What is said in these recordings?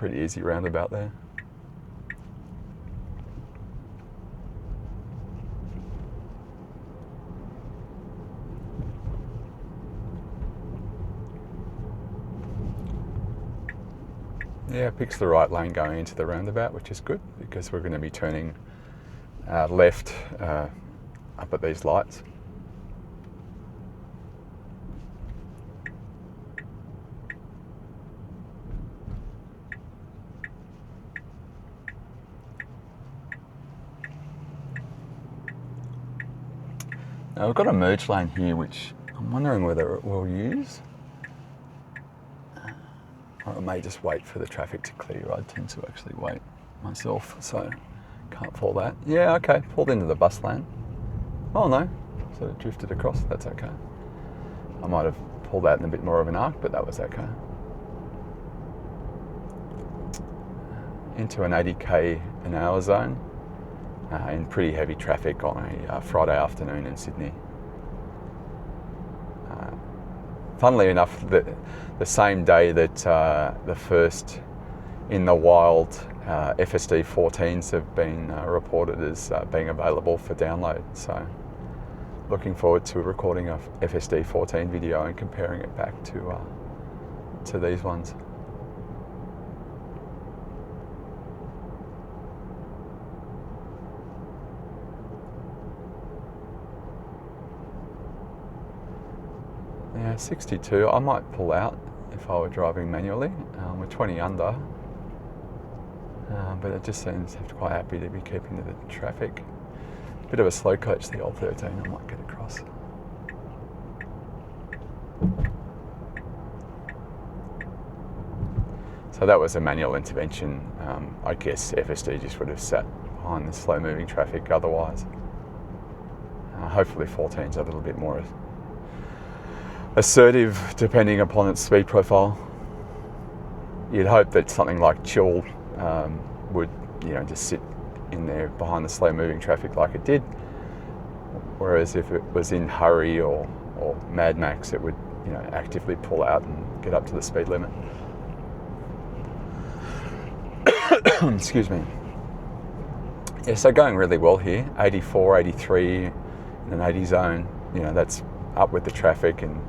Pretty easy roundabout there. Yeah, it picks the right lane going into the roundabout, which is good because we're going to be turning left up at these lights. Now we've got a merge lane here, which I'm wondering whether it will use. Or I may just wait for the traffic to clear. I tend to actually wait myself, so can't pull that. Yeah, okay, pulled into the bus lane. Oh no, so it drifted across, that's okay. I might have pulled that in a bit more of an arc, but that was okay. Into an 80k an hour zone in pretty heavy traffic on a Friday afternoon in Sydney. Funnily enough, the same day that the first in the wild FSD 14s have been reported as being available for download. So looking forward to recording a FSD 14 video and comparing it back to these ones. Yeah, 62. I might pull out if I were driving manually. We're 20 under, but it just seems quite happy to be keeping to the traffic. Bit of a slow coach, the old 13. I might get across. So that was a manual intervention. I guess FSD just would have sat behind the slow-moving traffic otherwise. Hopefully 14's a little bit more assertive depending upon its speed profile. You'd hope that something like chill would, just sit in there behind the slow moving traffic like it did, whereas if it was in hurry or Mad Max, it would actively pull out and get up to the speed limit. Excuse me. Yeah, so going really well here, 84, 83 in an 80 zone, that's up with the traffic, and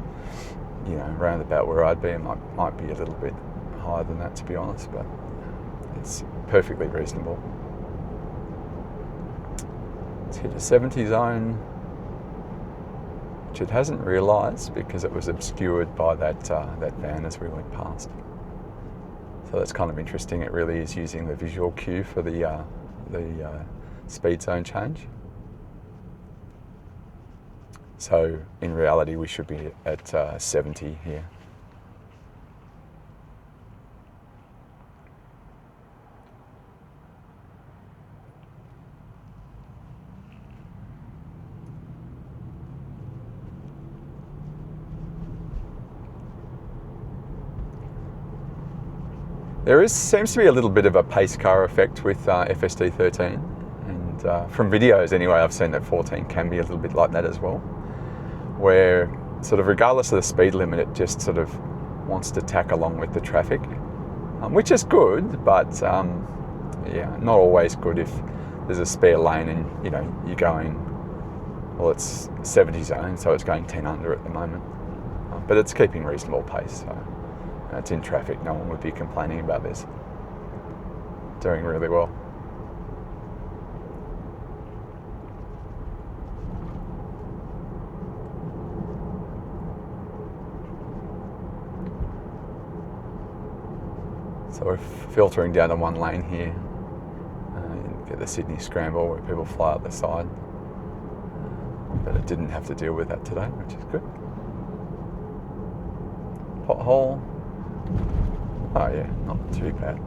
around about where I'd be, it might be a little bit higher than that, to be honest, but it's perfectly reasonable. Let's hit a 70 zone, which it hasn't realised because it was obscured by that van as we went past. So that's kind of interesting. It really is using the visual cue for the speed zone change. So in reality, we should be at 70 here. There seems to be a little bit of a pace car effect with FSD 13, and from videos anyway, I've seen that 14 can be a little bit like that as well, where sort of regardless of the speed limit, it just sort of wants to tack along with the traffic, which is good, but yeah, not always good if there's a spare lane and you're going, well, it's 70 zone, so it's going 10 under at the moment, but it's keeping reasonable pace, so it's in traffic. No one would be complaining about this. Doing really well. So we're filtering down to one lane here. You get the Sydney Scramble where people fly up the side. But it didn't have to deal with that today, which is good. Pothole. Oh yeah, not too bad.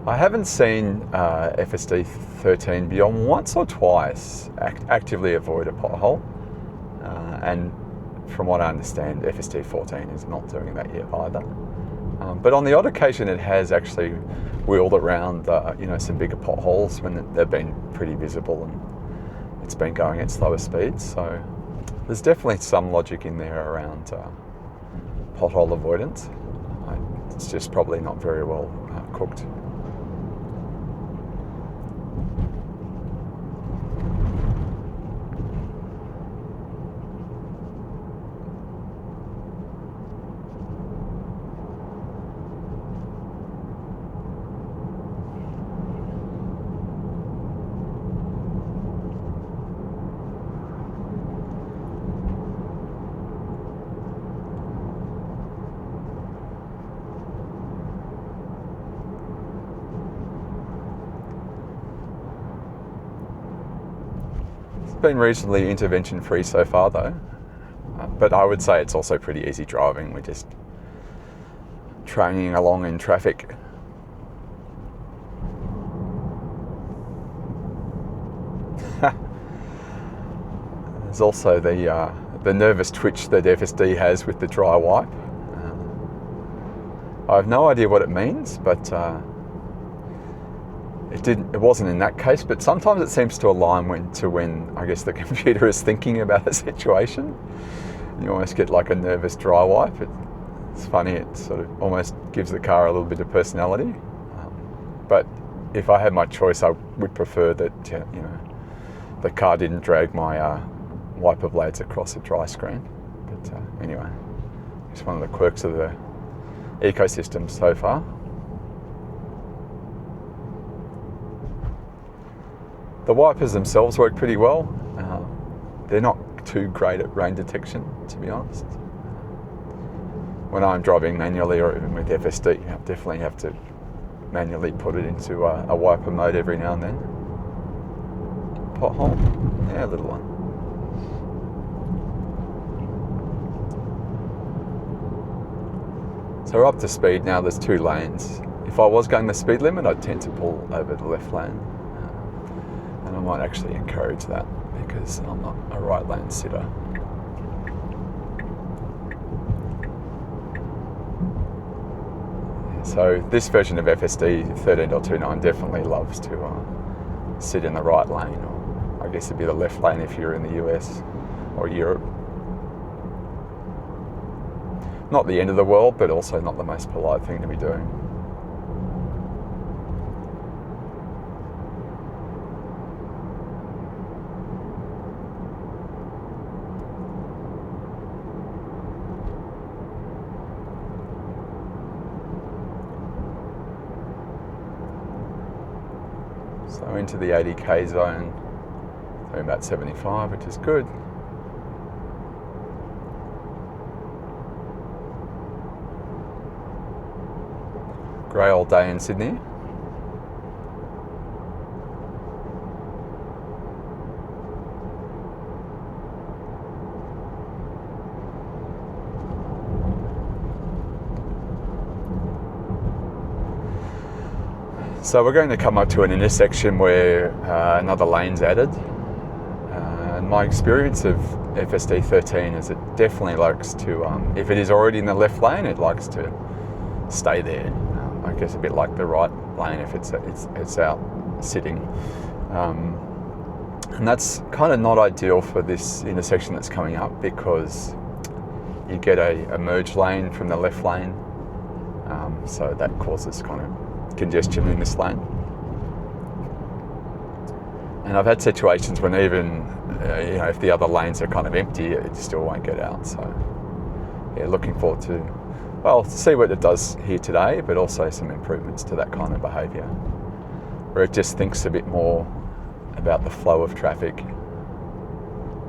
I haven't seen FSD 13 beyond once or twice actively avoid a pothole, and from what I understand, FSD 14 is not doing that yet either. But on the odd occasion, it has actually wheeled around, some bigger potholes when they've been pretty visible and it's been going at slower speeds. So there's definitely some logic in there around pothole avoidance. It's just probably not very well cooked. Been reasonably intervention free so far though, but I would say it's also pretty easy driving. We're just training along in traffic. There's also the nervous twitch that FSD has with the dry wipe. I have no idea what it means, but it wasn't in that case, but sometimes it seems to align when I guess the computer is thinking about a situation. You almost get like a nervous dry wipe. It's funny, it sort of almost gives the car a little bit of personality. But if I had my choice, I would prefer that the car didn't drag my wiper blades across a dry screen. But anyway, it's one of the quirks of the ecosystem so far. The wipers themselves work pretty well. They're not too great at rain detection, to be honest. When I'm driving manually or even with FSD, you definitely have to manually put it into a wiper mode every now and then. Pothole? Yeah, a little one. So we're up to speed now, there's 2 lanes. If I was going the speed limit, I'd tend to pull over the left lane. And I might actually encourage that because I'm not a right lane sitter. So this version of FSD 13.29 definitely loves to sit in the right lane, or I guess it'd be the left lane if you're in the US or Europe. Not the end of the world, but also not the most polite thing to be doing. So into the 80k zone, so about 75, which is good. Grey all day in Sydney. So we're going to come up to an intersection where another lane's added. And my experience of FSD 13 is it definitely likes to, if it is already in the left lane, it likes to stay there. I guess a bit like the right lane if it's out sitting. And that's kind of not ideal for this intersection that's coming up because you get a merge lane from the left lane. So that causes kind of congestion in this lane. And I've had situations when even, if the other lanes are kind of empty, it still won't get out. So yeah, looking forward to see what it does here today, but also some improvements to that kind of behaviour, where it just thinks a bit more about the flow of traffic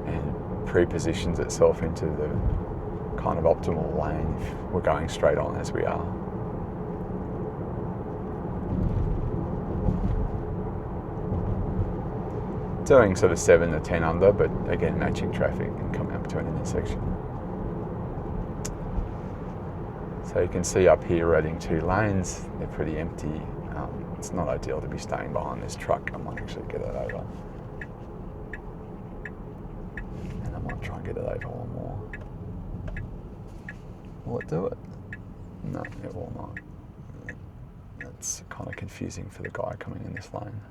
and pre-positions itself into the kind of optimal lane if we're going straight on as we are. Doing sort of 7 to 10 under, but again matching traffic and coming up to an intersection. So you can see up here running 2 lanes, they're pretty empty. It's not ideal to be staying behind this truck. I might actually get it over. And I might try and get it over one more. Will it do it? No, it will not. That's kind of confusing for the guy coming in this lane.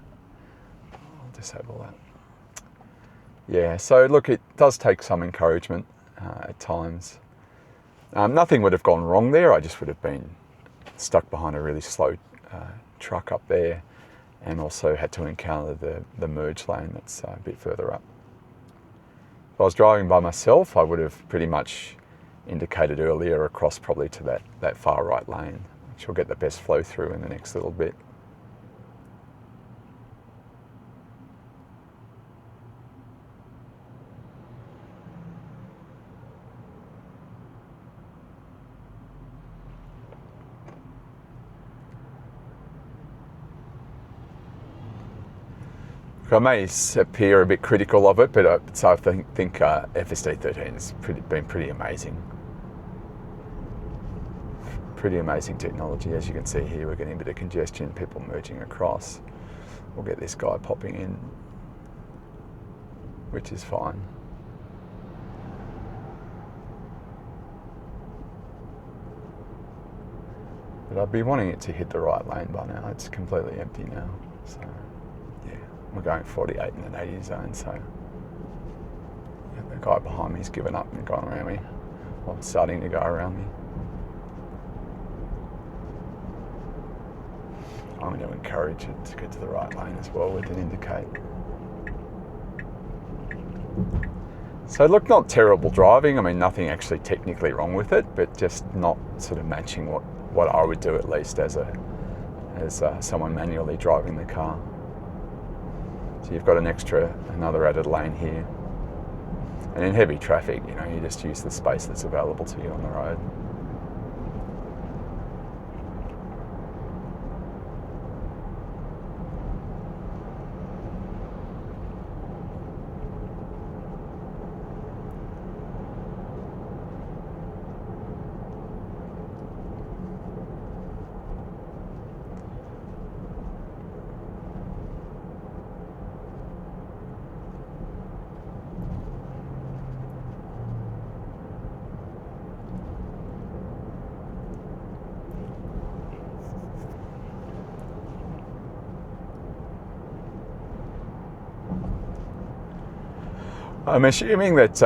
I'll disable that. Yeah, so look, it does take some encouragement at times. Nothing would have gone wrong there. I just would have been stuck behind a really slow truck up there, and also had to encounter the merge lane that's a bit further up. If I was driving by myself, I would have pretty much indicated earlier across probably to that far right lane, which will get the best flow through in the next little bit. I may appear a bit critical of it, but I think FSD 13 has been pretty amazing. Pretty amazing technology. As you can see here, we're getting a bit of congestion, people merging across. We'll get this guy popping in, which is fine. But I'd be wanting it to hit the right lane by now. It's completely empty now, so yeah. We're going 48 in an 80 zone, so yeah, the guy behind me's given up and gone around me, or starting to go around me. I'm going to encourage it to get to the right lane as well with an indicate. So look, not terrible driving. I mean, nothing actually technically wrong with it, but just not sort of matching what I would do, at least as someone manually driving the car. So you've got another added lane here. And in heavy traffic, you just use the space that's available to you on the road. I'm assuming that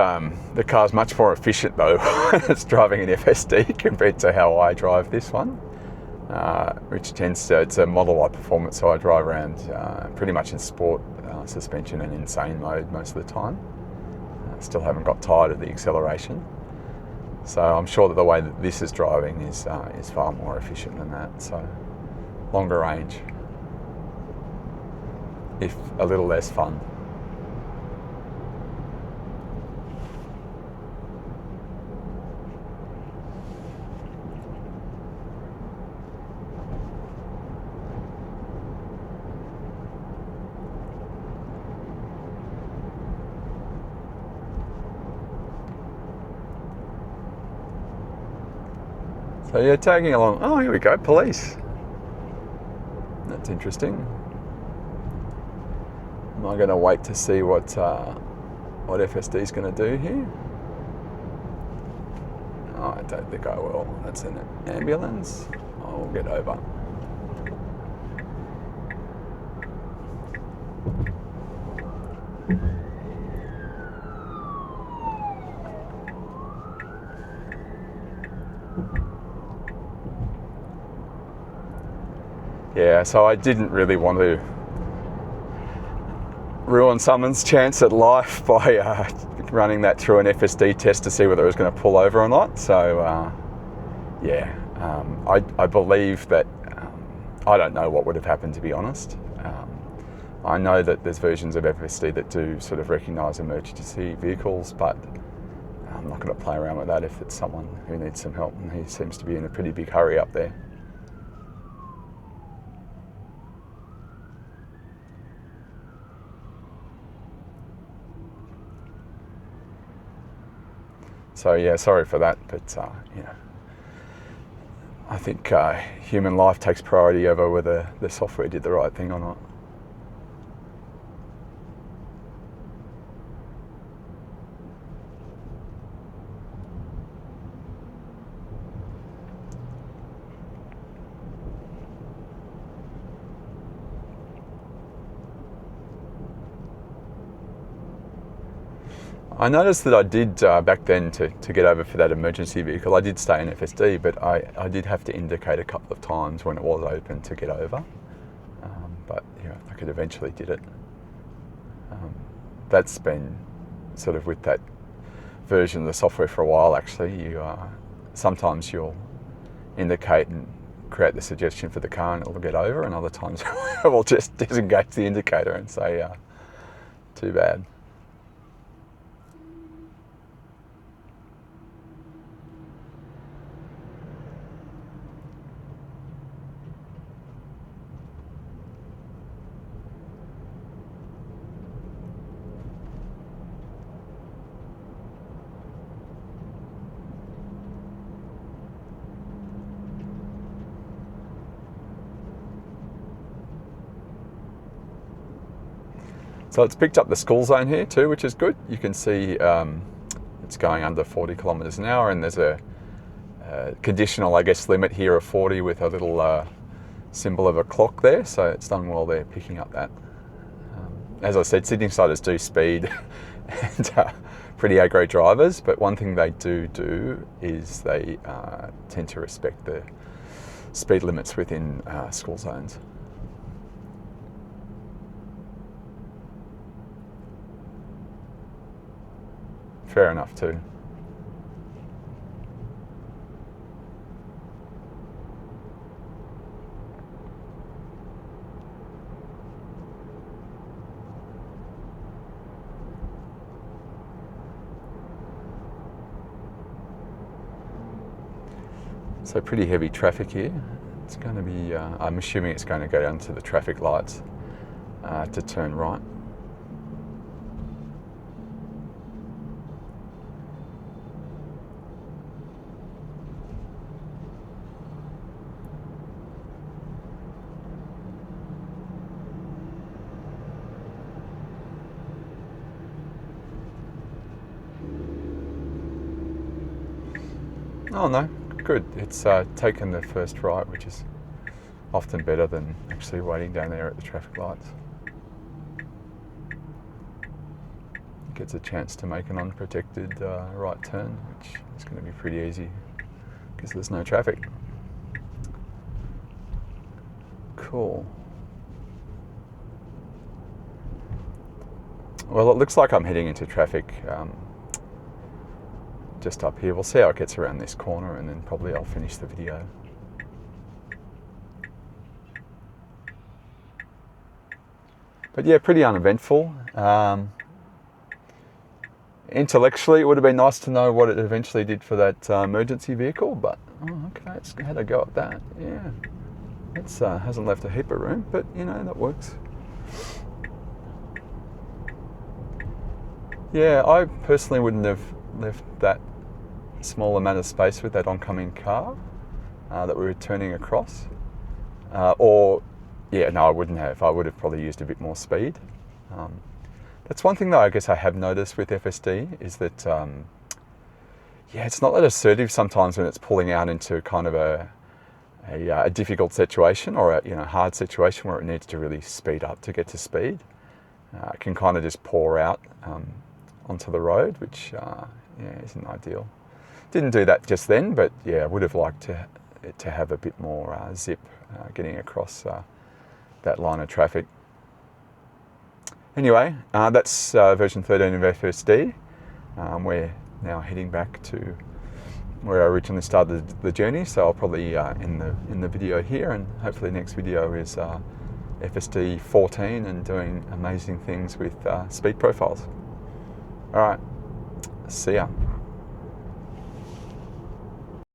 the car's much more efficient though when it's driving an FSD compared to how I drive this one, which it's a Model Y performance, so I drive around pretty much in sport suspension and insane mode most of the time. Still haven't got tired of the acceleration, so I'm sure that the way that this is driving is far more efficient than that. So longer range, if a little less fun. So yeah, tagging along. Oh, here we go, police. That's interesting. Am I going to wait to see what FSD is going to do here? Oh, I don't think I will. That's an ambulance. I'll get over. Yeah, so I didn't really want to ruin someone's chance at life by running that through an FSD test to see whether it was going to pull over or not. So I believe that, I don't know what would have happened, to be honest. I know that there's versions of FSD that do sort of recognise emergency vehicles, but I'm not going to play around with that if it's someone who needs some help, and he seems to be in a pretty big hurry up there. So yeah, sorry for that, but I think human life takes priority over whether the software did the right thing or not. I noticed that I did back then to get over for that emergency vehicle, I did stay in FSD, but I did have to indicate a couple of times when it was open to get over. But yeah, I could eventually did it. That's been sort of with that version of the software for a while actually. You sometimes you'll indicate and create the suggestion for the car and it'll get over, and other times it will just disengage the indicator and say, too bad. So it's picked up the school zone here too, which is good. You can see it's going under 40 kilometres an hour, and there's a conditional, I guess, limit here of 40 with a little symbol of a clock there. So it's done well there, picking up that. As I said, Sydney siders do speed and pretty aggro drivers, but one thing they do is they tend to respect the speed limits within school zones. Fair enough too. So pretty heavy traffic here. It's going to be, I'm assuming it's going to go down to the traffic lights to turn right. Oh no, good. It's taken the first right, which is often better than actually waiting down there at the traffic lights. Gets a chance to make an unprotected right turn, which is going to be pretty easy because there's no traffic. Cool. Well, it looks like I'm heading into traffic just up here. We'll see how it gets around this corner, and then probably I'll finish the video. But yeah, pretty uneventful. Intellectually, it would have been nice to know what it eventually did for that emergency vehicle, but okay, it's had a go at that. Yeah, it hasn't left a heap of room, but you know, that works. Yeah, I personally wouldn't have left that small amount of space with that oncoming car that we were turning across. Yeah, no, I wouldn't have. I would have probably used a bit more speed. That's one thing that I guess I have noticed with FSD is that, yeah, it's not that assertive sometimes when it's pulling out into kind of a difficult situation or a hard situation where it needs to really speed up to get to speed. It can kind of just pour out onto the road, which yeah, isn't ideal. Didn't do that just then, but yeah, I would have liked it to have a bit more zip getting across that line of traffic. Anyway, that's version 13 of FSD. We're now heading back to where I originally started the journey, so I'll probably end the video here, and hopefully next video is FSD 14 and doing amazing things with speed profiles. All right, see ya.